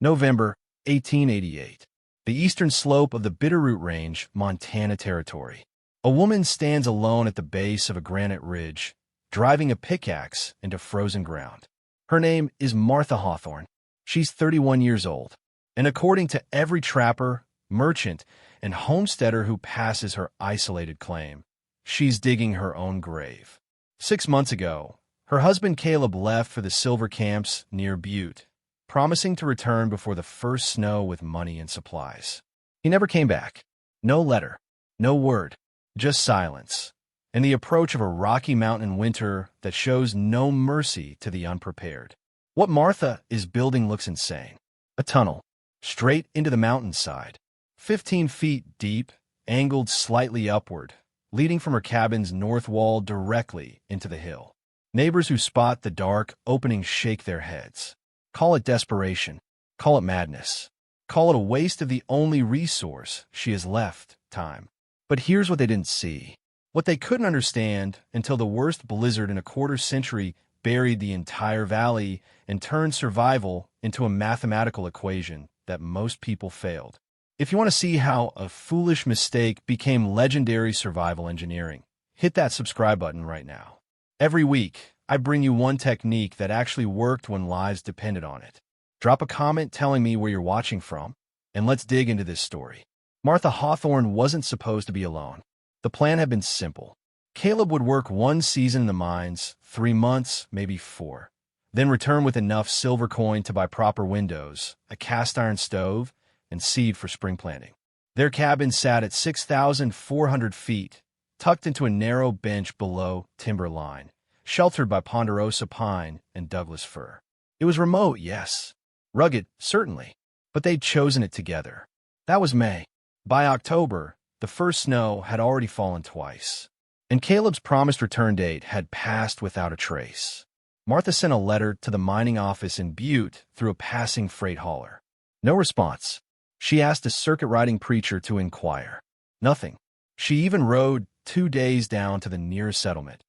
November 1888. The eastern slope of the Bitterroot Range, Montana Territory. A woman stands alone at the base of a granite ridge, driving a pickaxe into frozen ground. Her name is Martha Hawthorne. She's 31 years old, and according to every trapper, merchant, and homesteader who passes her isolated claim, she's digging her own grave. 6 months ago, her husband Caleb left for the silver camps near Butte, promising to return before the first snow with money and supplies. He never came back. No letter, no word, just silence, and the approach of a Rocky Mountain winter that shows no mercy to the unprepared. What Martha is building looks insane. A tunnel, straight into the mountainside, 15 feet deep, angled slightly upward, leading from her cabin's north wall directly into the hill. Neighbors who spot the dark opening shake their heads. Call it desperation. Call it madness. Call it a waste of the only resource she has left, time. But here's what they didn't see. What they couldn't understand until the worst blizzard in a quarter-century buried the entire valley and turned survival into a mathematical equation that most people failed. If you want to see how a foolish mistake became legendary survival engineering, hit that subscribe button right now. Every week, I bring you one technique that actually worked when lives depended on it. Drop a comment telling me where you're watching from, and let's dig into this story. Martha Hawthorne wasn't supposed to be alone. The plan had been simple. Caleb would work one season in the mines, 3 months, maybe 4, then return with enough silver coin to buy proper windows, a cast-iron stove, and seed for spring planting. Their cabin sat at 6,400 feet, tucked into a narrow bench below timber line, sheltered by ponderosa pine and Douglas fir. It was remote, yes. Rugged, certainly. But they'd chosen it together. That was May. By October, the first snow had already fallen twice, and Caleb's promised return date had passed without a trace. Martha sent a letter to the mining office in Butte through a passing freight hauler. No response. She asked a circuit-riding preacher to inquire. Nothing. She even rode 2 days down to the nearest settlement,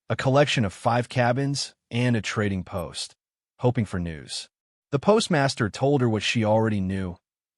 a collection of 5 cabins and a trading post, hoping for news. The postmaster told her what she already knew.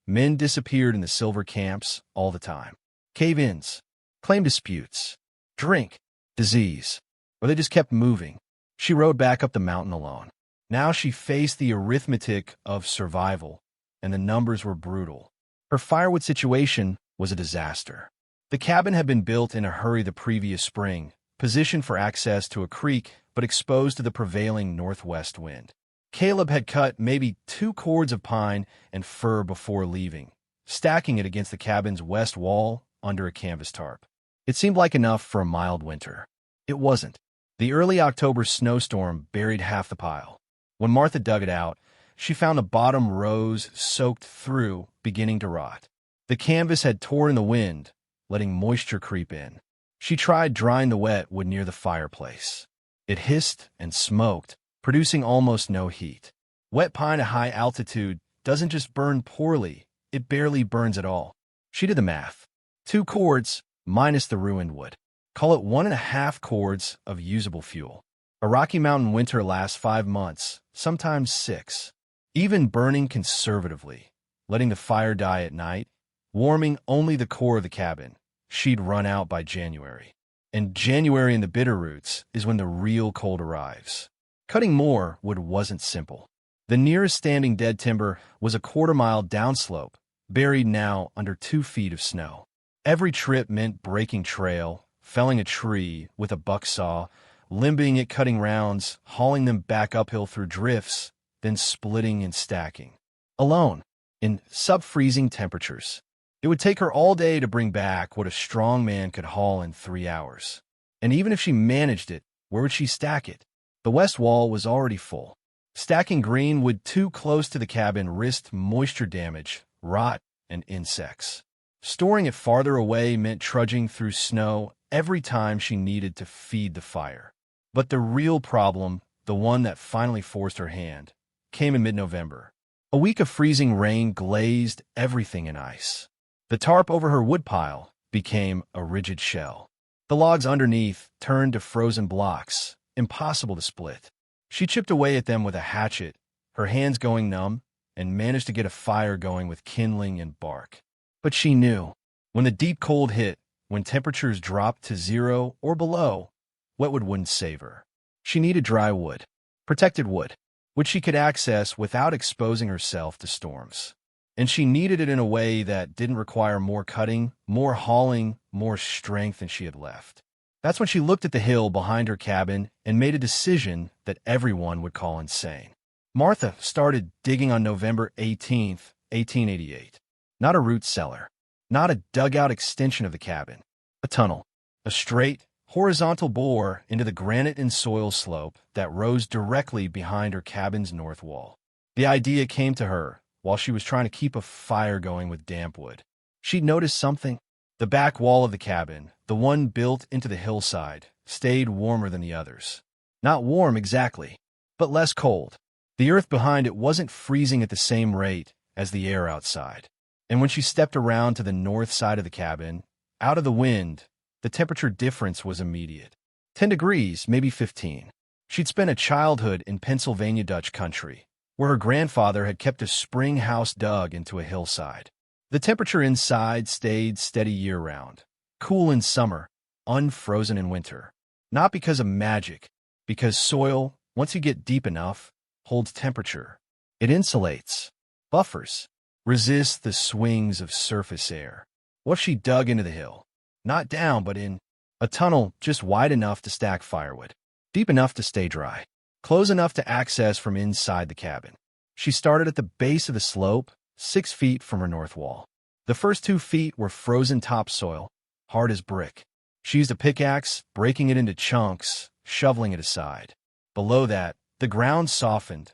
Men disappeared in the silver camps all the time. Cave-ins, claim disputes, drink, disease, or they just kept moving. She rode back up the mountain alone. Now she faced the arithmetic of survival, and the numbers were brutal. Her firewood situation was a disaster. The cabin had been built in a hurry the previous spring, positioned for access to a creek, but exposed to the prevailing northwest wind. Caleb had cut maybe 2 cords of pine and fir before leaving, stacking it against the cabin's west wall under a canvas tarp. It seemed like enough for a mild winter. It wasn't. The early October snowstorm buried half the pile. When Martha dug it out, she found the bottom rows soaked through, beginning to rot. The canvas had torn in the wind, letting moisture creep in. She tried drying the wet wood near the fireplace. It hissed and smoked, producing almost no heat. Wet pine at high altitude doesn't just burn poorly, it barely burns at all. She did the math. 2 cords minus the ruined wood. Call it 1.5 cords of usable fuel. A Rocky Mountain winter lasts 5 months, sometimes 6. Even burning conservatively, letting the fire die at night, warming only the core of the cabin, she'd run out by January. And January in the Bitterroots is when the real cold arrives. Cutting more wood wasn't simple. The nearest standing dead timber was a quarter-mile downslope, buried now under 2 feet of snow. Every trip meant breaking trail, felling a tree with a buck saw, limbing it, cutting rounds, hauling them back uphill through drifts, then splitting and stacking. Alone, in sub-freezing temperatures. It would take her all day to bring back what a strong man could haul in 3 hours. And even if she managed it, where would she stack it? The west wall was already full. Stacking green wood too close to the cabin risked moisture damage, rot, and insects. Storing it farther away meant trudging through snow every time she needed to feed the fire. But the real problem, the one that finally forced her hand, came in mid-November. A week of freezing rain glazed everything in ice. The tarp over her woodpile became a rigid shell. The logs underneath turned to frozen blocks, impossible to split. She chipped away at them with a hatchet, her hands going numb, and managed to get a fire going with kindling and bark. But she knew, when the deep cold hit, when temperatures dropped to 0 or below, wetwood wouldn't save her. She needed dry wood, protected wood, which she could access without exposing herself to storms. And she needed it in a way that didn't require more cutting, more hauling, more strength than she had left. That's when she looked at the hill behind her cabin and made a decision that everyone would call insane. Martha started digging on November 18th, 1888. Not a root cellar, not a dugout extension of the cabin, a tunnel, a straight, horizontal bore into the granite and soil slope that rose directly behind her cabin's north wall. The idea came to her while she was trying to keep a fire going with damp wood. She'd noticed something. The back wall of the cabin, the one built into the hillside, stayed warmer than the others. Not warm exactly, but less cold. The earth behind it wasn't freezing at the same rate as the air outside. And when she stepped around to the north side of the cabin, out of the wind, the temperature difference was immediate. 10 degrees, maybe 15. She'd spent a childhood in Pennsylvania Dutch country, where her grandfather had kept a spring house dug into a hillside. The temperature inside stayed steady year-round, cool in summer, unfrozen in winter. Not because of magic, because soil, once you get deep enough, holds temperature. It insulates, buffers, resists the swings of surface air. What if she dug into the hill? Not down, but in a tunnel just wide enough to stack firewood, deep enough to stay dry, close enough to access from inside the cabin. She started at the base of the slope, 6 feet from her north wall. The first 2 feet were frozen topsoil, hard as brick. She used a pickaxe, breaking it into chunks, shoveling it aside. Below that, the ground softened,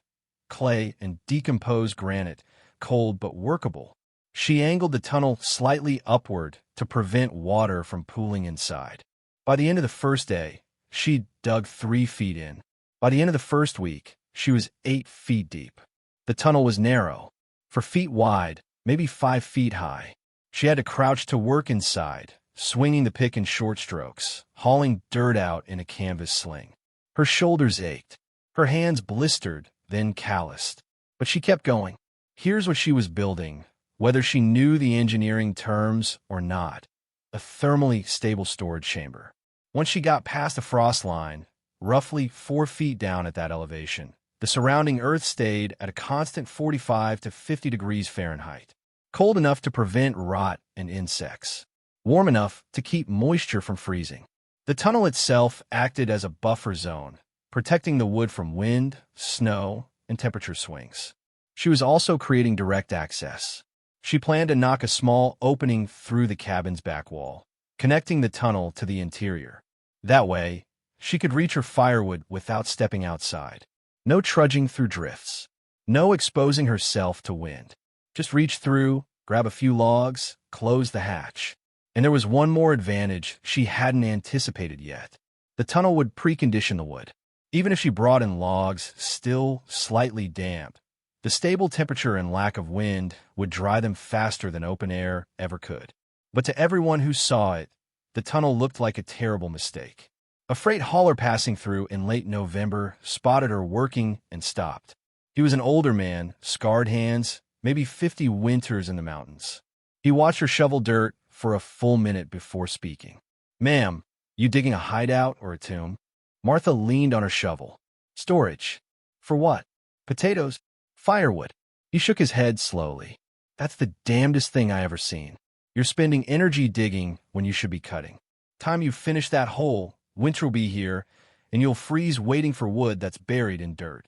clay and decomposed granite, cold but workable. She angled the tunnel slightly upward to prevent water from pooling inside. By the end of the first day, she'd dug 3 feet in. By the end of the first week, she was 8 feet deep. The tunnel was narrow, 4 feet wide, maybe 5 feet high. She had to crouch to work inside, swinging the pick in short strokes, hauling dirt out in a canvas sling. Her shoulders ached, her hands blistered, then calloused. But she kept going. Here's what she was building, whether she knew the engineering terms or not: a thermally stable storage chamber. Once she got past the frost line, roughly 4 feet down at that elevation, the surrounding earth stayed at a constant 45 to 50 degrees Fahrenheit, cold enough to prevent rot and insects, warm enough to keep moisture from freezing. The tunnel itself acted as a buffer zone, protecting the wood from wind, snow, and temperature swings. She was also creating direct access. She planned to knock a small opening through the cabin's back wall, connecting the tunnel to the interior. That way, she could reach her firewood without stepping outside. No trudging through drifts. No exposing herself to wind. Just reach through, grab a few logs, close the hatch. And there was one more advantage she hadn't anticipated yet. The tunnel would precondition the wood. Even if she brought in logs, still slightly damp, the stable temperature and lack of wind would dry them faster than open air ever could. But to everyone who saw it, the tunnel looked like a terrible mistake. A freight hauler passing through in late November spotted her working and stopped. He was an older man, scarred hands, maybe 50 winters in the mountains. He watched her shovel dirt for a full minute before speaking. "Ma'am, you digging a hideout or a tomb?" Martha leaned on her shovel. "Storage." "For what?" "Potatoes." "Firewood." He shook his head slowly. "That's the damnedest thing I ever seen. You're spending energy digging when you should be cutting. Time you finish that hole, winter will be here, and you'll freeze waiting for wood that's buried in dirt."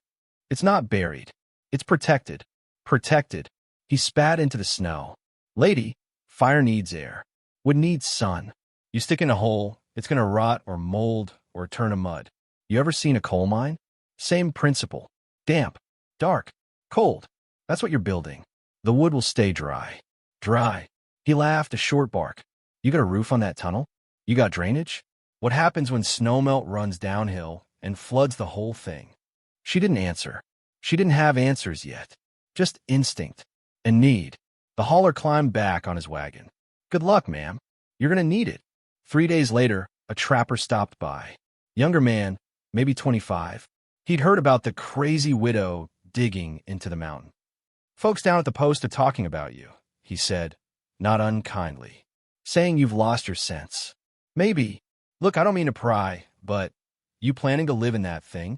"It's not buried. It's protected." "Protected." He spat into the snow. "Lady, fire needs air. Wood needs sun. You stick in a hole, it's gonna rot or mold or turn to mud. You ever seen a coal mine? Same principle. Damp, dark, cold. That's what you're building. The wood will stay dry." "Dry." He laughed, a short bark. "You got a roof on that tunnel? You got drainage? What happens when snowmelt runs downhill and floods the whole thing?" She didn't answer. She didn't have answers yet. Just instinct and need. The hauler climbed back on his wagon. "Good luck, ma'am. You're gonna need it." 3 days later, a trapper stopped by. Younger man, maybe 25. He'd heard about the crazy widow digging into the mountain. Folks down at the post are talking about you, he said, not unkindly, saying you've lost your sense. Maybe. Look, I don't mean to pry, but you planning to live in that thing?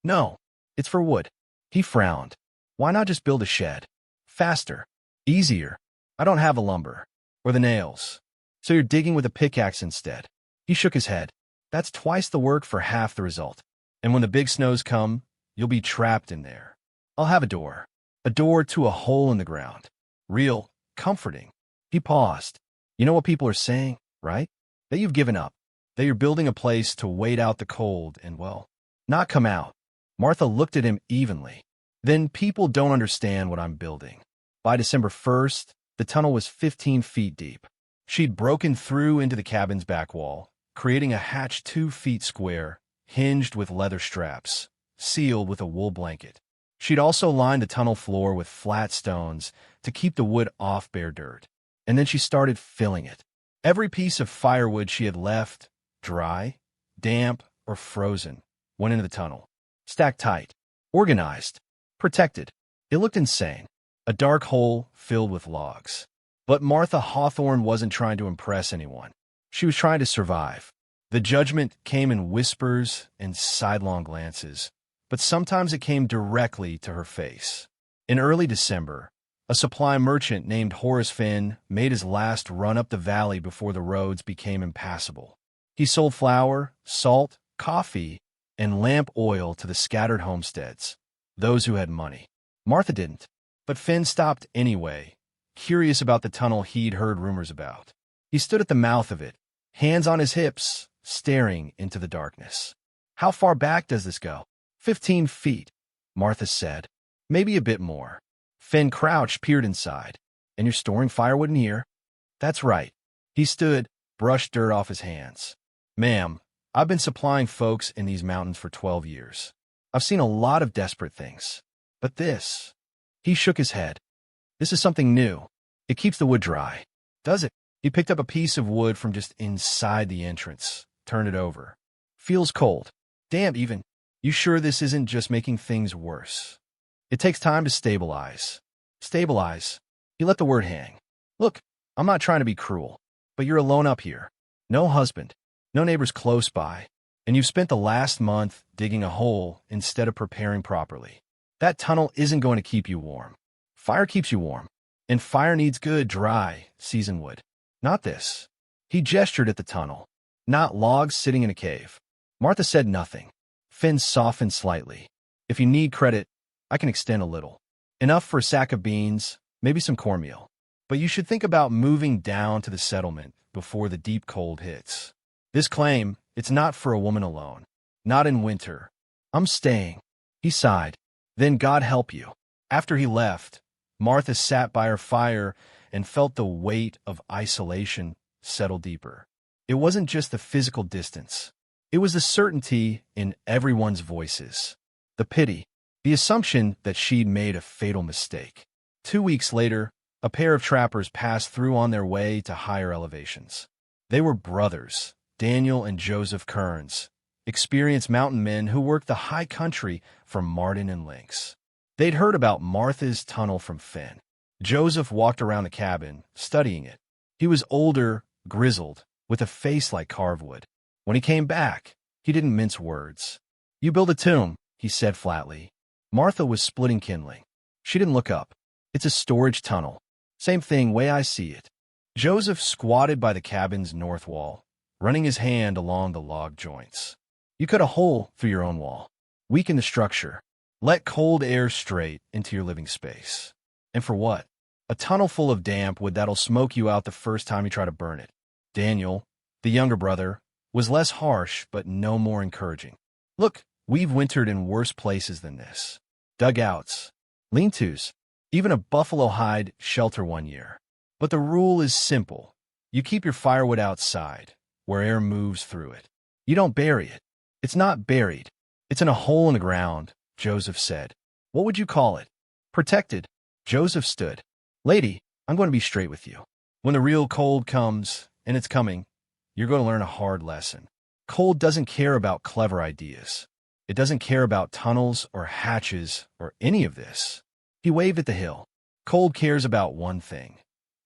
No, it's for wood. He frowned. Why not just build a shed? Faster. Easier. I don't have the lumber. Or the nails. So you're digging with a pickaxe instead. He shook his head. That's twice the work for half the result. And when the big snows come, you'll be trapped in there. I'll have a door. A door to a hole in the ground. Real, comforting. He paused. You know what people are saying, right? That you've given up. That you're building a place to wait out the cold and, well, not come out. Martha looked at him evenly. Then people don't understand what I'm building. By December 1st, the tunnel was 15 feet deep. She'd broken through into the cabin's back wall, creating a hatch 2 feet square, hinged with leather straps, sealed with a wool blanket. She'd also lined the tunnel floor with flat stones to keep the wood off bare dirt. And then she started filling it. Every piece of firewood she had left, dry, damp, or frozen, went into the tunnel. Stacked tight, organized, protected. It looked insane. A dark hole filled with logs. But Martha Hawthorne wasn't trying to impress anyone. She was trying to survive. The judgment came in whispers and sidelong glances, but sometimes it came directly to her face. In early December, a supply merchant named Horace Finn made his last run up the valley before the roads became impassable. He sold flour, salt, coffee, and lamp oil to the scattered homesteads, those who had money. Martha didn't, but Finn stopped anyway, curious about the tunnel he'd heard rumors about. He stood at the mouth of it, hands on his hips, staring into the darkness. How far back does this go? 15 feet, Martha said. Maybe a bit more. Finn crouched, peered inside. And you're storing firewood in here? That's right. He stood, brushed dirt off his hands. Ma'am, I've been supplying folks in these mountains for 12 years. I've seen a lot of desperate things. But this... He shook his head. This is something new. It keeps the wood dry. Does it? He picked up a piece of wood from just inside the entrance, turned it over. Feels cold. Damp even. You sure this isn't just making things worse? It takes time to stabilize. Stabilize. He let the word hang. Look, I'm not trying to be cruel, but you're alone up here. No husband. No neighbors close by. And you've spent the last month digging a hole instead of preparing properly. That tunnel isn't going to keep you warm. Fire keeps you warm. And fire needs good, dry, seasoned wood. Not this. He gestured at the tunnel. Not logs sitting in a cave. Martha said nothing. Finn softened slightly. If you need credit, I can extend a little. Enough for a sack of beans, maybe some cornmeal. But you should think about moving down to the settlement before the deep cold hits. This claim, it's not for a woman alone. Not in winter. I'm staying. He sighed. Then God help you. After he left, Martha sat by her fire and felt the weight of isolation settle deeper. It wasn't just the physical distance. It was the certainty in everyone's voices. The pity. The assumption that she'd made a fatal mistake. 2 weeks later, a pair of trappers passed through on their way to higher elevations. They were brothers, Daniel and Joseph Kearns, experienced mountain men who worked the high country from Martin and Lynx. They'd heard about Martha's tunnel from Finn. Joseph walked around the cabin, studying it. He was older, grizzled, with a face like carved wood. When he came back, he didn't mince words. You build a tomb, he said flatly. Martha was splitting kindling. She didn't look up. It's a storage tunnel. Same thing, way I see it. Joseph squatted by the cabin's north wall, running his hand along the log joints. You cut a hole through your own wall. Weaken the structure. Let cold air straight into your living space. And for what? A tunnel full of damp wood that'll smoke you out the first time you try to burn it. Daniel, the younger brother, was less harsh but no more encouraging. Look, we've wintered in worse places than this. Dugouts, lean-tos, even a buffalo hide shelter one year. But the rule is simple. You keep your firewood outside, where air moves through it. You don't bury it. It's not buried. It's in a hole in the ground, Joseph said. What would you call it? Protected. Joseph stood. Lady, I'm going to be straight with you. When the real cold comes, and it's coming, you're going to learn a hard lesson. Cold doesn't care about clever ideas. It doesn't care about tunnels or hatches or any of this. He waved at the hill. Cold cares about one thing.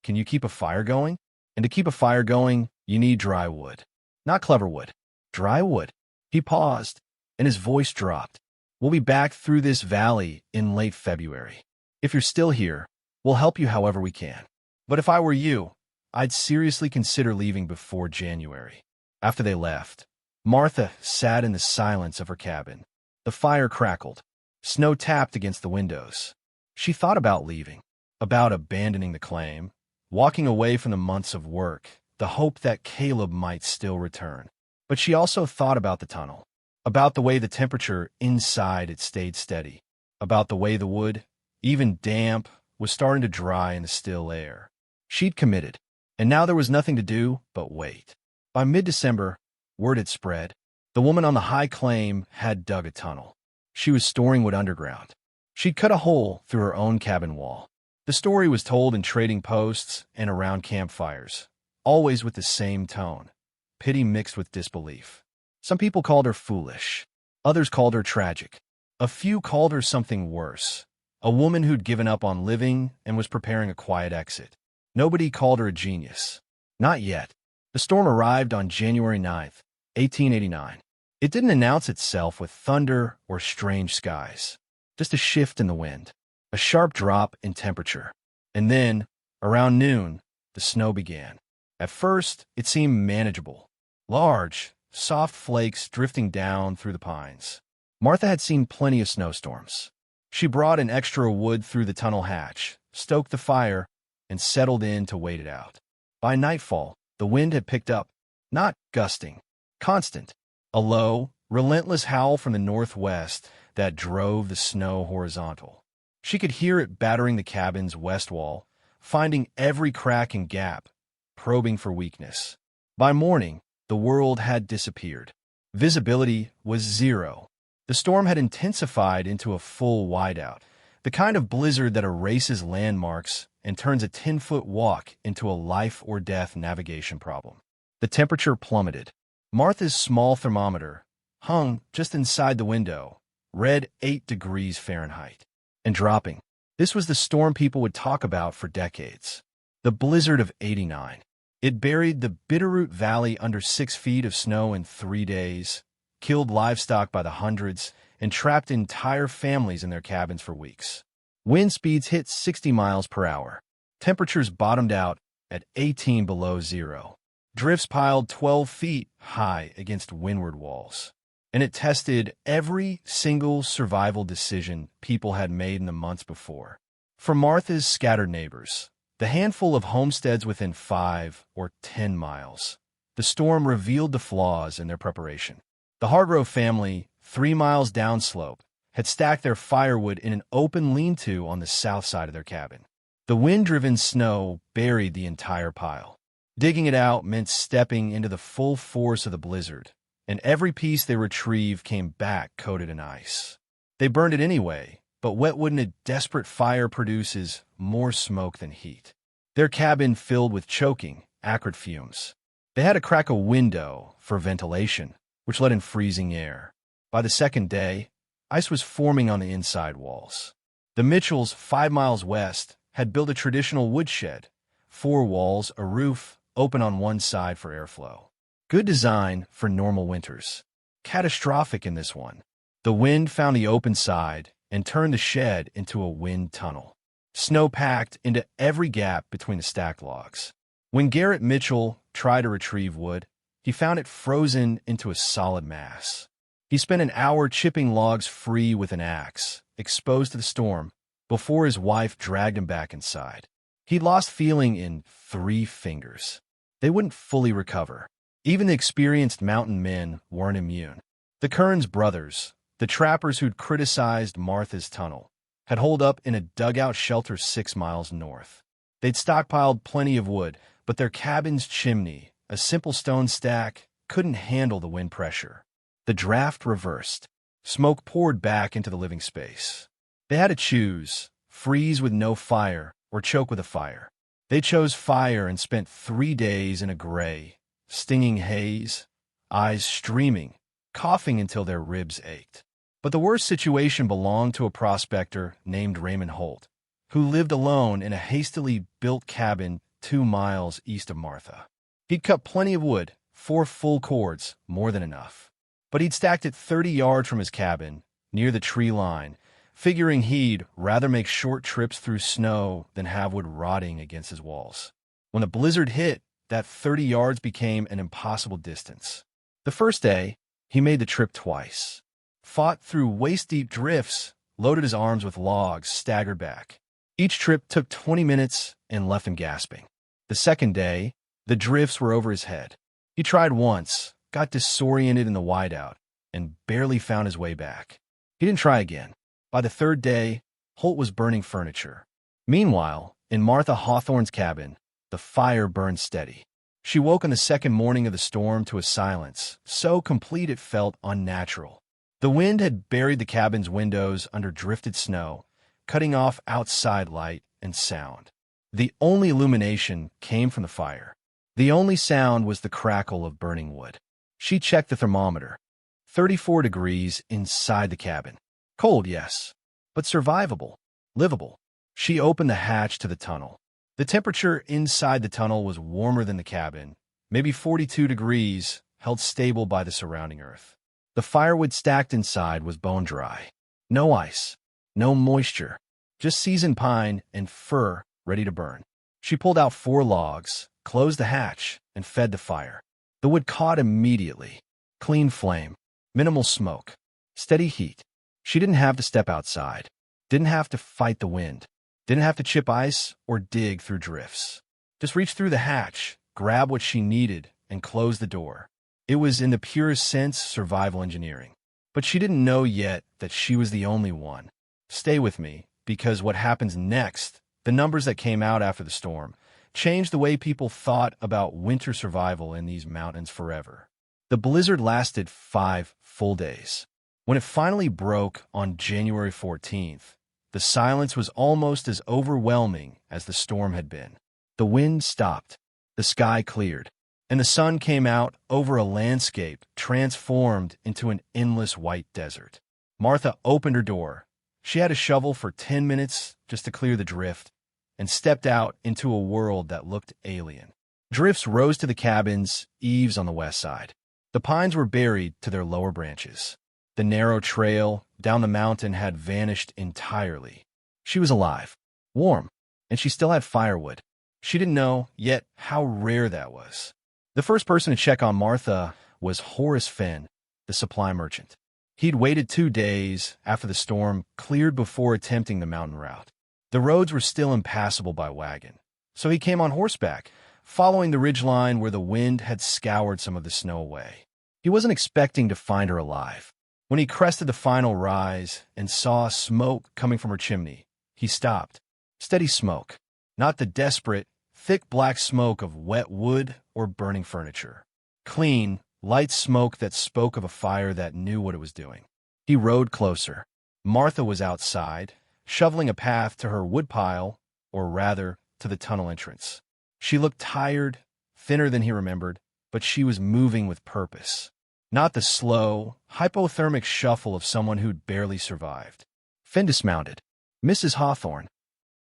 Can you keep a fire going? And to keep a fire going, you need dry wood. Not clever wood. Dry wood. He paused, and his voice dropped. We'll be back through this valley in late February. If you're still here, we'll help you however we can. But if I were you, I'd seriously consider leaving before January. After they left, Martha sat in the silence of her cabin. The fire crackled. Snow tapped against the windows. She thought about leaving, about abandoning the claim, walking away from the months of work, the hope that Caleb might still return. But she also thought about the tunnel, about the way the temperature inside it stayed steady, about the way the wood, even damp, was starting to dry in the still air. She'd committed, and now there was nothing to do but wait. By mid-December, word had spread. The woman on the high claim had dug a tunnel. She was storing wood underground. She'd cut a hole through her own cabin wall. The story was told in trading posts and around campfires, always with the same tone, pity mixed with disbelief. Some people called her foolish. Others called her tragic. A few called her something worse, a woman who'd given up on living and was preparing a quiet exit. Nobody called her a genius. Not yet. The storm arrived on January 9th, 1889. It didn't announce itself with thunder or strange skies. Just a shift in the wind, a sharp drop in temperature. And then, around noon, the snow began. At first, it seemed manageable. Large, soft flakes drifting down through the pines. Martha had seen plenty of snowstorms. She brought an extra wood through the tunnel hatch, stoked the fire, and settled in to wait it out. By nightfall, the wind had picked up, not gusting, constant, a low, relentless howl from the northwest that drove the snow horizontal. She could hear it battering the cabin's west wall, finding every crack and gap, probing for weakness. By morning, the world had disappeared. Visibility was zero. The storm had intensified into a full whiteout, the kind of blizzard that erases landmarks and turns a 10-foot walk into a life-or-death navigation problem. The temperature plummeted. Martha's small thermometer hung just inside the window, read 8 degrees Fahrenheit, and dropping. This was the storm people would talk about for decades. The blizzard of '89. It buried the Bitterroot Valley under 6 feet of snow in 3 days, killed livestock by the hundreds, and trapped entire families in their cabins for weeks. Wind speeds hit 60 miles per hour. Temperatures bottomed out at 18 below zero. Drifts piled 12 feet high against windward walls. And it tested every single survival decision people had made in the months before. For Martha's scattered neighbors, the handful of homesteads within 5 or 10 miles, the storm revealed the flaws in their preparation. The Hargrove family, 3 miles downslope, had stacked their firewood in an open lean-to on the south side of their cabin. The wind-driven snow buried the entire pile. Digging it out meant stepping into the full force of the blizzard, and every piece they retrieved came back coated in ice. They burned it anyway, but wet wood in a desperate fire produces more smoke than heat. Their cabin filled with choking, acrid fumes. They had to crack a window for ventilation, which let in freezing air. By the second day, ice was forming on the inside walls. The Mitchells, 5 miles west, had built a traditional woodshed, 4 walls, a roof, open on one side for airflow. Good design for normal winters. Catastrophic in this one. The wind found the open side and turned the shed into a wind tunnel. Snow packed into every gap between the stacked logs. When Garrett Mitchell tried to retrieve wood, he found it frozen into a solid mass. He spent an hour chipping logs free with an axe, exposed to the storm, before his wife dragged him back inside. He lost feeling in 3 fingers. They wouldn't fully recover. Even the experienced mountain men weren't immune. The Kearns brothers, the trappers who'd criticized Martha's tunnel, had holed up in a dugout shelter 6 miles north. They'd stockpiled plenty of wood, but their cabin's chimney, a simple stone stack, couldn't handle the wind pressure. The draft reversed. Smoke poured back into the living space. They had to choose, freeze with no fire or choke with a fire. They chose fire and spent 3 days in a gray, stinging haze, eyes streaming, coughing until their ribs ached. But the worst situation belonged to a prospector named Raymond Holt, who lived alone in a hastily built cabin 2 miles east of Martha. He'd cut plenty of wood, 4 full cords, more than enough. But he'd stacked it 30 yards from his cabin, near the tree line, figuring he'd rather make short trips through snow than have wood rotting against his walls. When the blizzard hit, that 30 yards became an impossible distance. The first day, he made the trip twice. Fought through waist-deep drifts, loaded his arms with logs, staggered back. Each trip took 20 minutes and left him gasping. The second day, the drifts were over his head. He tried once, got disoriented in the whiteout, and barely found his way back. He didn't try again. By the third day, Holt was burning furniture. Meanwhile, in Martha Hawthorne's cabin, the fire burned steady. She woke on the second morning of the storm to a silence so complete it felt unnatural. The wind had buried the cabin's windows under drifted snow, cutting off outside light and sound. The only illumination came from the fire. The only sound was the crackle of burning wood. She checked the thermometer. 34 degrees inside the cabin. Cold, yes, but survivable, livable. She opened the hatch to the tunnel. The temperature inside the tunnel was warmer than the cabin, maybe 42 degrees, held stable by the surrounding earth. The firewood stacked inside was bone dry. No ice, no moisture, just seasoned pine and fir ready to burn. She pulled out 4 logs, closed the hatch, and fed the fire. The wood caught immediately. Clean flame, minimal smoke, steady heat. She didn't have to step outside, didn't have to fight the wind, didn't have to chip ice or dig through drifts. Just reach through the hatch, grab what she needed, and close the door. It was, in the purest sense, survival engineering. But she didn't know yet that she was the only one. Stay with me, because what happens next, the numbers that came out after the storm, changed the way people thought about winter survival in these mountains forever. The blizzard lasted 5 full days. When it finally broke on January 14th, the silence was almost as overwhelming as the storm had been. The wind stopped, the sky cleared, and the sun came out over a landscape transformed into an endless white desert. Martha opened her door. She had a shovel for 10 minutes just to clear the drift, and stepped out into a world that looked alien. Drifts rose to the cabin's eaves on the west side. The pines were buried to their lower branches. The narrow trail down the mountain had vanished entirely. She was alive, warm, and she still had firewood. She didn't know yet how rare that was. The first person to check on Martha was Horace Fenn, the supply merchant. He'd waited 2 days after the storm cleared before attempting the mountain route. The roads were still impassable by wagon, so he came on horseback, following the ridgeline where the wind had scoured some of the snow away. He wasn't expecting to find her alive. When he crested the final rise and saw smoke coming from her chimney, he stopped. Steady smoke, not the desperate, thick black smoke of wet wood or burning furniture. Clean, light smoke that spoke of a fire that knew what it was doing. He rode closer. Martha was outside, shoveling a path to her woodpile, or rather, to the tunnel entrance. She looked tired, thinner than he remembered, but she was moving with purpose. Not the slow, hypothermic shuffle of someone who'd barely survived. Fenn dismounted. "Mrs. Hawthorne."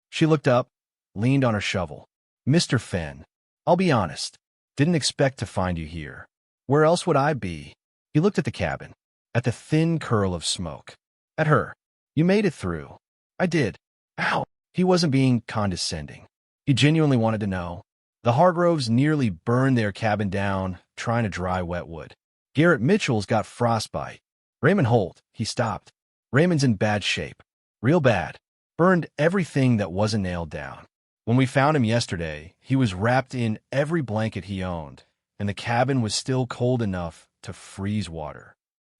She looked up, leaned on her shovel. "Mr. Fenn, I'll be honest. Didn't expect to find you here. Where else would I be?" He looked at the cabin, at the thin curl of smoke. At her. "You made it through." "I did." "Ow." He wasn't being condescending. He genuinely wanted to know. The Hargroves nearly burned their cabin down trying to dry wet wood. Garrett Mitchell's got frostbite. Raymond Holt, he stopped. Raymond's in bad shape. Real bad. Burned everything that wasn't nailed down. When we found him yesterday, he was wrapped in every blanket he owned, and the cabin was still cold enough to freeze water.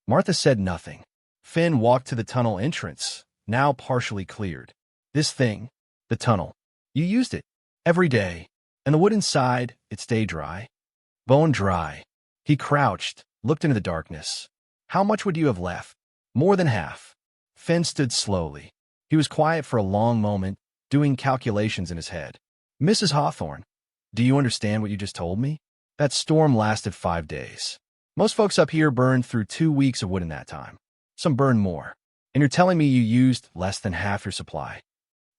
Martha said nothing. Fenn walked to the tunnel entrance, now partially cleared. "This thing, the tunnel, you used it every day, and the wood inside, it stayed dry." "Bone dry." He crouched, looked into the darkness. "How much would you have left?" "More than half." Fenn stood slowly. He was quiet for a long moment, doing calculations in his head. "Mrs. Hawthorne, do you understand what you just told me? That storm lasted 5 days. Most folks up here burned through 2 weeks of wood in that time. Some burned more. And you're telling me you used less than half your supply?"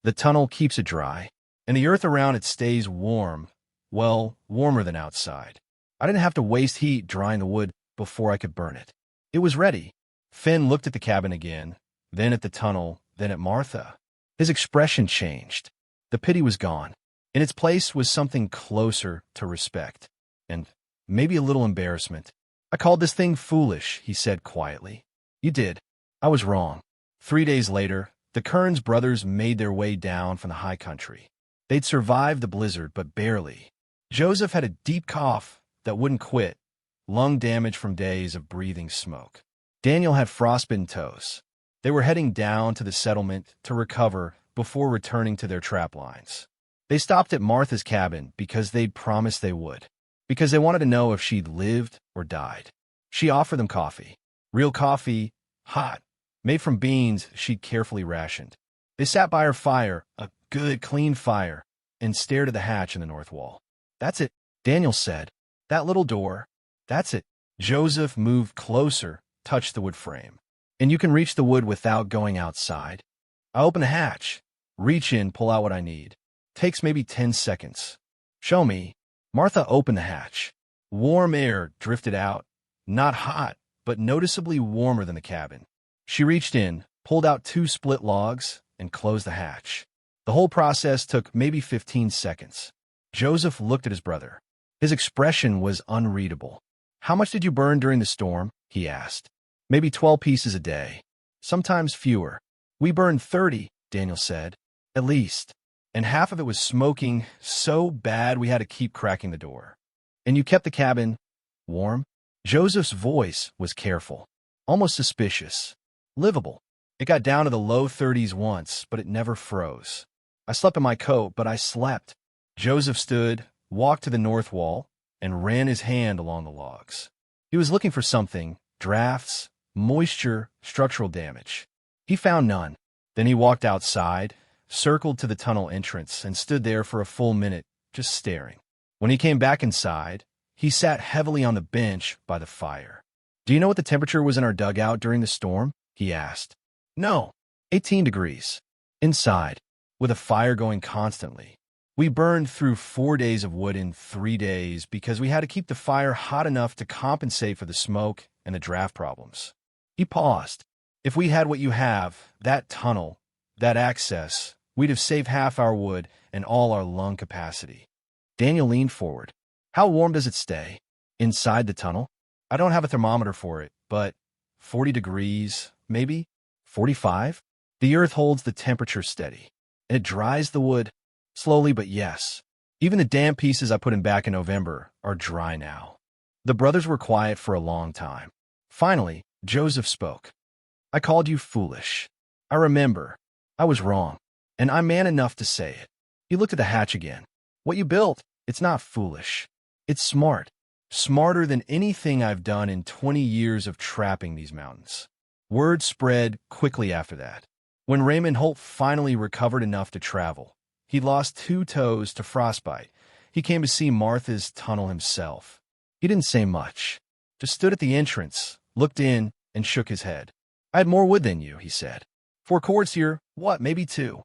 The tunnel keeps it dry, and the earth around it stays warm, well, warmer than outside. I didn't have to waste heat drying the wood before I could burn it. It was ready. Finn looked at the cabin again, then at the tunnel, then at Martha. His expression changed. The pity was gone. In its place was something closer to respect, and maybe a little embarrassment. I called this thing foolish, he said quietly. You did. I was wrong. 3 days later, the Kearns brothers made their way down from the high country. They'd survived the blizzard, but barely. Joseph had a deep cough that wouldn't quit, lung damage from days of breathing smoke. Daniel had frostbitten toes. They were heading down to the settlement to recover before returning to their trap lines. They stopped at Martha's cabin because they'd promised they would, because they wanted to know if she'd lived or died. She offered them coffee. Real coffee, hot, made from beans she'd carefully rationed. They sat by her fire, a good, clean fire, and stared at the hatch in the north wall. That's it, Daniel said. That little door. That's it. Joseph moved closer, touched the wood frame. And you can reach the wood without going outside. I open the hatch, reach in, pull out what I need. Takes maybe 10 seconds. Show me. Martha opened the hatch. Warm air drifted out. Not hot, but noticeably warmer than the cabin. She reached in, pulled out 2 split logs, and closed the hatch. The whole process took maybe 15 seconds. Joseph looked at his brother. His expression was unreadable. How much did you burn during the storm? He asked. Maybe 12 pieces a day. Sometimes fewer. We burned 30, Daniel said. At least. And half of it was smoking so bad we had to keep cracking the door. And you kept the cabin warm? Joseph's voice was careful, almost suspicious. Livable. It got down to the low 30s once, but it never froze. I slept in my coat, but I slept. Joseph stood, walked to the north wall, and ran his hand along the logs. He was looking for something, drafts, moisture, structural damage. He found none. Then he walked outside, circled to the tunnel entrance, and stood there for a full minute, just staring. When he came back inside, he sat heavily on the bench by the fire. Do you know what the temperature was in our dugout during the storm? He asked. No. 18 degrees. Inside, with a fire going constantly. We burned through 4 days of wood in 3 days because we had to keep the fire hot enough to compensate for the smoke and the draft problems. He paused. If we had what you have, that tunnel, that access, we'd have saved half our wood and all our lung capacity. Daniel leaned forward. How warm does it stay? Inside the tunnel? I don't have a thermometer for it, but 40 degrees, maybe? 45? The earth holds the temperature steady, and it dries the wood, slowly but yes. Even the damp pieces I put in back in November are dry now. The brothers were quiet for a long time. Finally, Joseph spoke. I called you foolish. I remember. I was wrong, and I'm man enough to say it. He looked at the hatch again. What you built, it's not foolish. It's smart. Smarter than anything I've done in 20 years of trapping these mountains. Word spread quickly after that. When Raymond Holt finally recovered enough to travel, he lost 2 toes to frostbite. He came to see Martha's tunnel himself. He didn't say much, just stood at the entrance, looked in, and shook his head. I had more wood than you, he said. 4 cords here, what, maybe 2.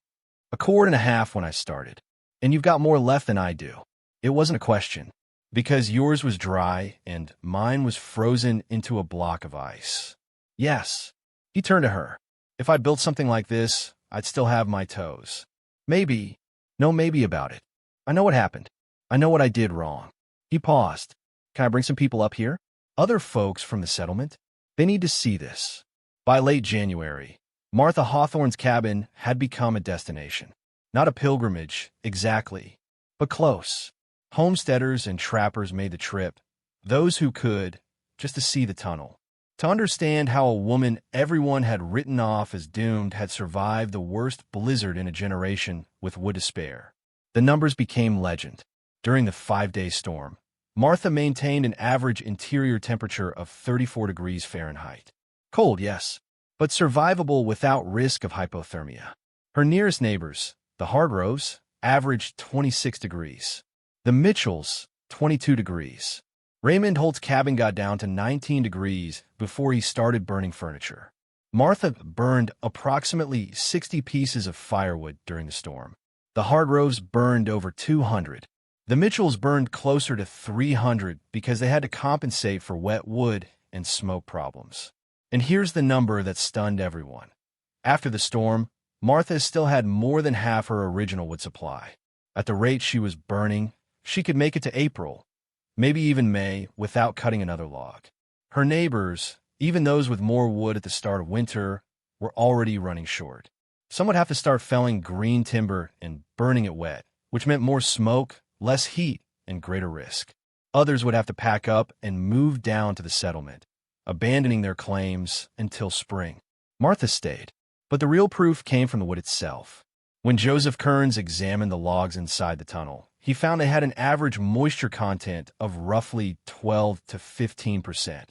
A cord and a half when I started. And you've got more left than I do. It wasn't a question, because yours was dry and mine was frozen into a block of ice. Yes. He turned to her. If I built something like this, I'd still have my toes. Maybe. No maybe about it. I know what happened. I know what I did wrong. He paused. Can I bring some people up here? Other folks from the settlement? They need to see this. By late January, Martha Hawthorne's cabin had become a destination. Not a pilgrimage, exactly, but close. Homesteaders and trappers made the trip, those who could, just to see the tunnel. To understand how a woman everyone had written off as doomed had survived the worst blizzard in a generation with wood to spare. The numbers became legend. During the 5-day storm, Martha maintained an average interior temperature of 34 degrees Fahrenheit. Cold, yes, but survivable without risk of hypothermia. Her nearest neighbors, the Hardrows, averaged 26 degrees. The Mitchells, 22 degrees. Raymond Holt's cabin got down to 19 degrees before he started burning furniture. Martha burned approximately 60 pieces of firewood during the storm. The Hargroves burned over 200. The Mitchells burned closer to 300 because they had to compensate for wet wood and smoke problems. And here's the number that stunned everyone. After the storm, Martha still had more than half her original wood supply. At the rate she was burning, she could make it to April, maybe even May, without cutting another log. Her neighbors, even those with more wood at the start of winter, were already running short. Some would have to start felling green timber and burning it wet, which meant more smoke, less heat, and greater risk. Others would have to pack up and move down to the settlement, abandoning their claims until spring. Martha stayed, but the real proof came from the wood itself. When Joseph Kearns examined the logs inside the tunnel, he found they had an average moisture content of roughly 12 to 15%,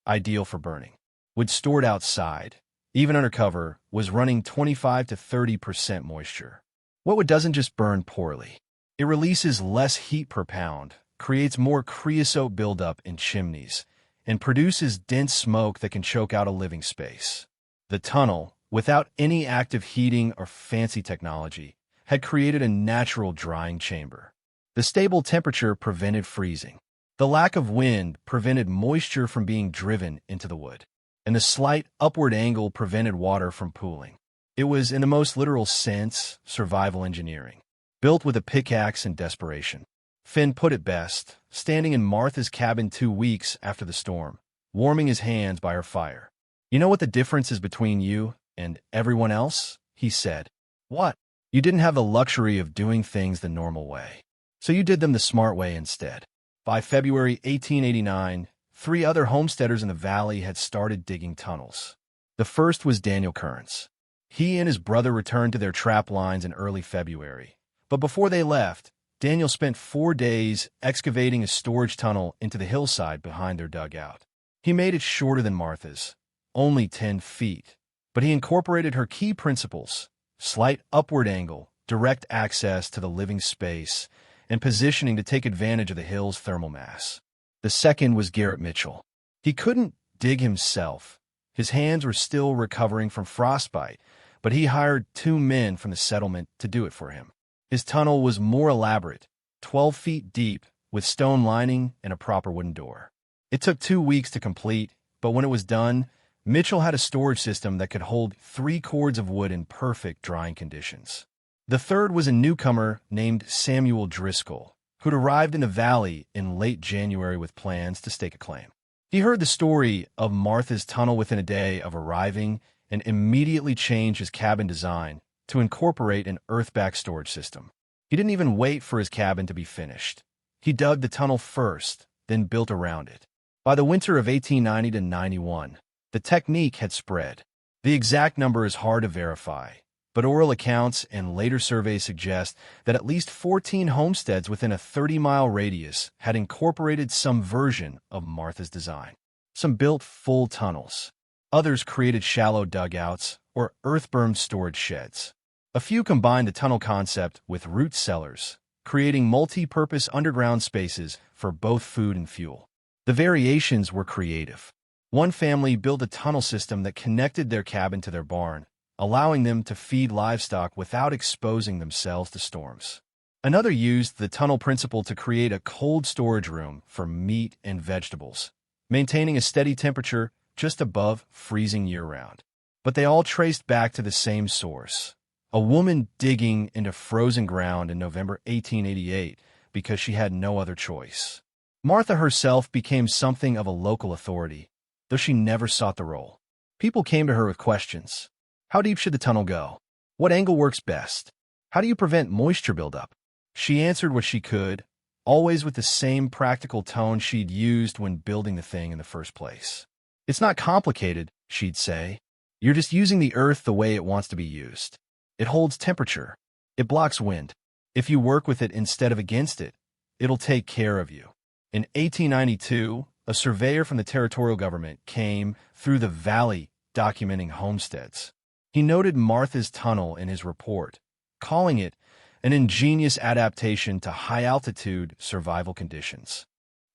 ideal for burning. Wood stored outside, even under cover, was running 25 to 30% moisture. Wood doesn't just burn poorly. It releases less heat per pound, creates more creosote buildup in chimneys, and produces dense smoke that can choke out a living space. The tunnel, without any active heating or fancy technology, had created a natural drying chamber. The stable temperature prevented freezing. The lack of wind prevented moisture from being driven into the wood, and the slight upward angle prevented water from pooling. It was, in the most literal sense, survival engineering, built with a pickaxe and desperation. Finn put it best, standing in Martha's cabin 2 weeks after the storm, warming his hands by her fire. "You know what the difference is between you and everyone else?" he said. "What?" "You didn't have the luxury of doing things the normal way, so you did them the smart way instead." By February 1889, 3 other homesteaders in the valley had started digging tunnels. The first was Daniel Kearns. He and his brother returned to their trap lines in early February. But before they left, Daniel spent 4 days excavating a storage tunnel into the hillside behind their dugout. He made it shorter than Martha's, only 10 feet, but he incorporated her key principles: slight upward angle, direct access to the living space, and positioning to take advantage of the hill's thermal mass. The second was Garrett Mitchell. He couldn't dig himself. His hands were still recovering from frostbite, but he hired 2 men from the settlement to do it for him. His tunnel was more elaborate, 12 feet deep, with stone lining and a proper wooden door. It took 2 weeks to complete, but when it was done, Mitchell had a storage system that could hold 3 cords of wood in perfect drying conditions. The third was a newcomer named Samuel Driscoll, who'd arrived in the valley in late January with plans to stake a claim. He heard the story of Martha's tunnel within a day of arriving and immediately changed his cabin design to incorporate an earth-back storage system. He didn't even wait for his cabin to be finished. He dug the tunnel first, then built around it. By the winter of 1890 to 91, the technique had spread. The exact number is hard to verify, but oral accounts and later surveys suggest that at least 14 homesteads within a 30-mile radius had incorporated some version of Martha's design. Some built full tunnels. Others created shallow dugouts or earth-bermed storage sheds. A few combined the tunnel concept with root cellars, creating multi-purpose underground spaces for both food and fuel. The variations were creative. One family built a tunnel system that connected their cabin to their barn, allowing them to feed livestock without exposing themselves to storms. Another used the tunnel principle to create a cold storage room for meat and vegetables, maintaining a steady temperature just above freezing year-round. But they all traced back to the same source: a woman digging into frozen ground in November 1888 because she had no other choice. Martha herself became something of a local authority, though she never sought the role. People came to her with questions. How deep should the tunnel go? What angle works best? How do you prevent moisture buildup? She answered what she could, always with the same practical tone she'd used when building the thing in the first place. "It's not complicated," she'd say. "You're just using the earth the way it wants to be used. It holds temperature. It blocks wind. If you work with it instead of against it, it'll take care of you." In 1892, a surveyor from the territorial government came through the valley documenting homesteads. He noted Martha's tunnel in his report, calling it an ingenious adaptation to high-altitude survival conditions.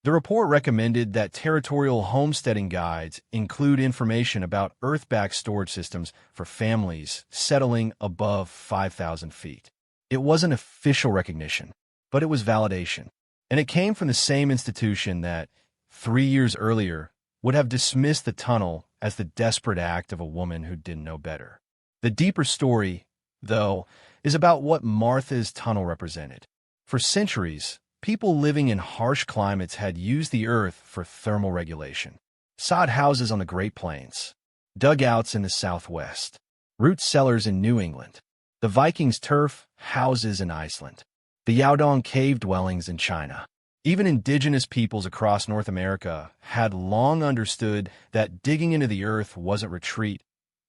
The report recommended that territorial homesteading guides include information about earth-backed storage systems for families settling above 5,000 feet. It wasn't official recognition, but it was validation. And it came from the same institution that, 3 years earlier, would have dismissed the tunnel as the desperate act of a woman who didn't know better. The deeper story, though, is about what Martha's tunnel represented. For centuries, people living in harsh climates had used the earth for thermal regulation. Sod houses on the Great Plains, dugouts in the Southwest, root cellars in New England, the Vikings' turf houses in Iceland, the Yaodong cave dwellings in China. Even indigenous peoples across North America had long understood that digging into the earth wasn't retreat,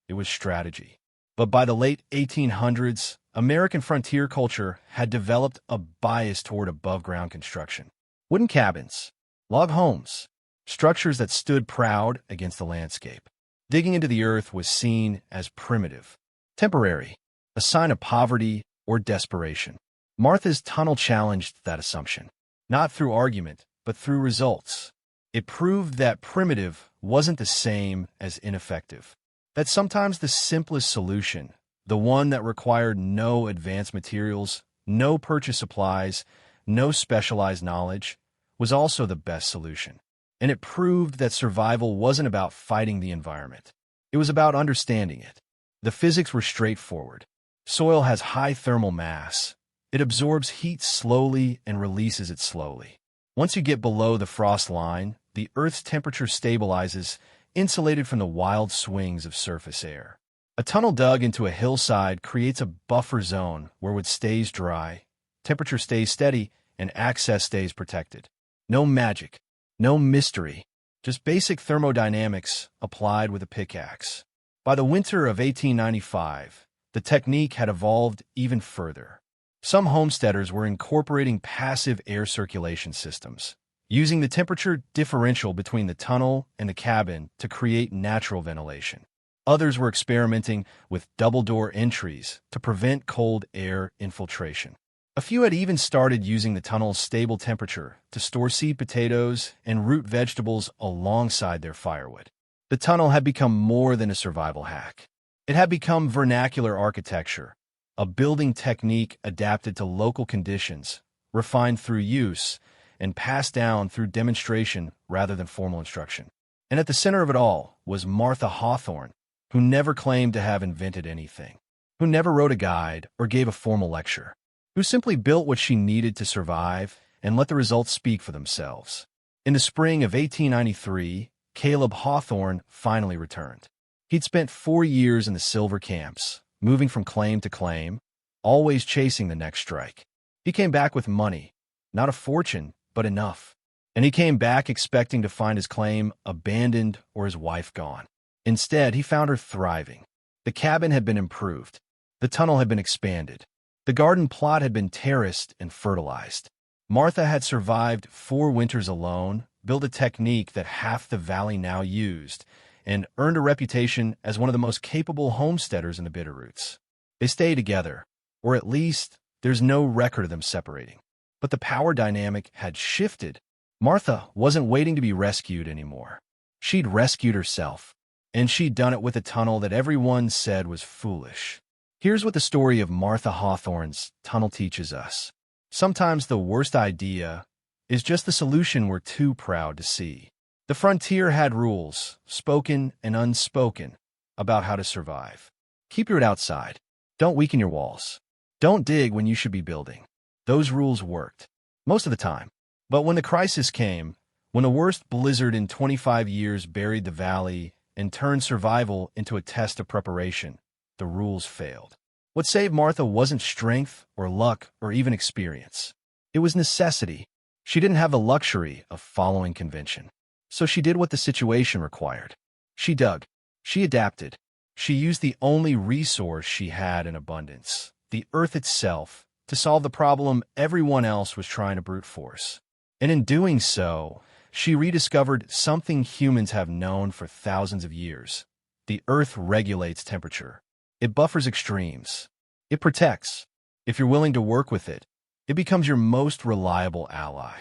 it was strategy. But by the late 1800s, American frontier culture had developed a bias toward above-ground construction. Wooden cabins, log homes, structures that stood proud against the landscape. Digging into the earth was seen as primitive, temporary, a sign of poverty or desperation. Martha's tunnel challenged that assumption, not through argument, but through results. It proved that primitive wasn't the same as ineffective. That sometimes the simplest solution, the one that required no advanced materials, no purchase supplies, no specialized knowledge, was also the best solution. And it proved that survival wasn't about fighting the environment. It was about understanding it. The physics were straightforward. Soil has high thermal mass. It absorbs heat slowly and releases it slowly. Once you get below the frost line, the Earth's temperature stabilizes, insulated from the wild swings of surface air. A tunnel dug into a hillside creates a buffer zone where wood stays dry, temperature stays steady, and access stays protected. No magic, no mystery, just basic thermodynamics applied with a pickaxe. By the winter of 1895, the technique had evolved even further. Some homesteaders were incorporating passive air circulation systems, using the temperature differential between the tunnel and the cabin to create natural ventilation. Others were experimenting with double-door entries to prevent cold air infiltration. A few had even started using the tunnel's stable temperature to store seed potatoes and root vegetables alongside their firewood. The tunnel had become more than a survival hack. It had become vernacular architecture, a building technique adapted to local conditions, refined through use, and passed down through demonstration rather than formal instruction. And at the center of it all was Martha Hawthorne, who never claimed to have invented anything, who never wrote a guide or gave a formal lecture, who simply built what she needed to survive and let the results speak for themselves. In the spring of 1893, Caleb Hawthorne finally returned. He'd spent 4 years in the silver camps, moving from claim to claim, always chasing the next strike. He came back with money, not a fortune, but enough. And he came back expecting to find his claim abandoned or his wife gone. Instead, he found her thriving. The cabin had been improved. The tunnel had been expanded. The garden plot had been terraced and fertilized. Martha had survived 4 winters alone, built a technique that half the valley now used, and earned a reputation as one of the most capable homesteaders in the Bitterroots. They stay together, or at least there's no record of them separating. But the power dynamic had shifted. Martha wasn't waiting to be rescued anymore. She'd rescued herself, and she'd done it with a tunnel that everyone said was foolish. Here's what the story of Martha Hawthorne's tunnel teaches us. Sometimes the worst idea is just the solution we're too proud to see. The frontier had rules, spoken and unspoken, about how to survive. Keep your wood outside. Don't weaken your walls. Don't dig when you should be building. Those rules worked, most of the time. But when the crisis came, when the worst blizzard in 25 years buried the valley and turned survival into a test of preparation, the rules failed. What saved Martha wasn't strength or luck or even experience. It was necessity. She didn't have the luxury of following convention. So she did what the situation required. She dug. She adapted. She used the only resource she had in abundance, the earth itself, to solve the problem everyone else was trying to brute force. And in doing so, she rediscovered something humans have known for thousands of years. The earth regulates temperature. It buffers extremes. It protects. If you're willing to work with it, it becomes your most reliable ally.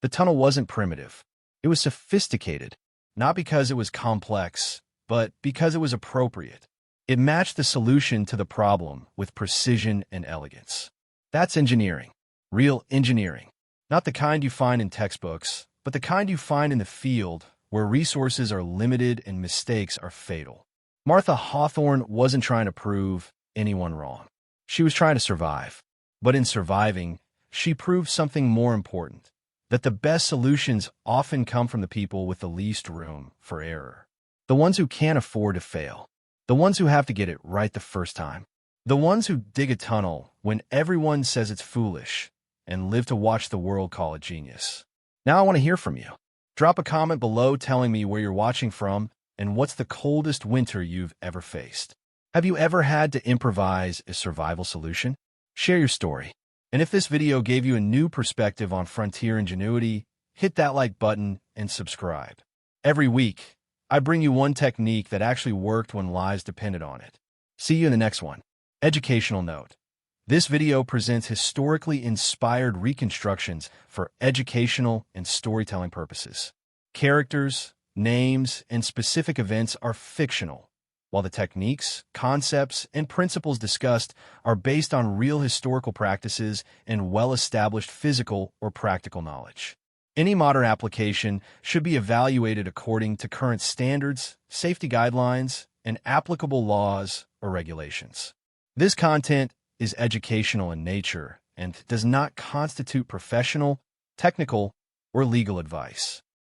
The tunnel wasn't primitive. It was sophisticated, not because it was complex, but because it was appropriate. It matched the solution to the problem with precision and elegance. That's engineering. Real engineering. Not the kind you find in textbooks, but the kind you find in the field where resources are limited and mistakes are fatal. Martha Hawthorne wasn't trying to prove anyone wrong. She was trying to survive. But in surviving, she proved something more important, that the best solutions often come from the people with the least room for error. The ones who can't afford to fail. The ones who have to get it right the first time. The ones who dig a tunnel when everyone says it's foolish and live to watch the world call it genius. Now I want to hear from you. Drop a comment below telling me where you're watching from and what's the coldest winter you've ever faced. Have you ever had to improvise a survival solution? Share your story. And if this video gave you a new perspective on frontier ingenuity, hit that like button and subscribe. Every week, I bring you one technique that actually worked when lives depended on it. See you in the next one. Educational note. This video presents historically inspired reconstructions for educational and storytelling purposes. Characters, names, and specific events are fictional, while the techniques, concepts, and principles discussed are based on real historical practices and well-established physical or practical knowledge. Any modern application should be evaluated according to current standards, safety guidelines, and applicable laws or regulations. This content is educational in nature and does not constitute professional, technical, or legal advice.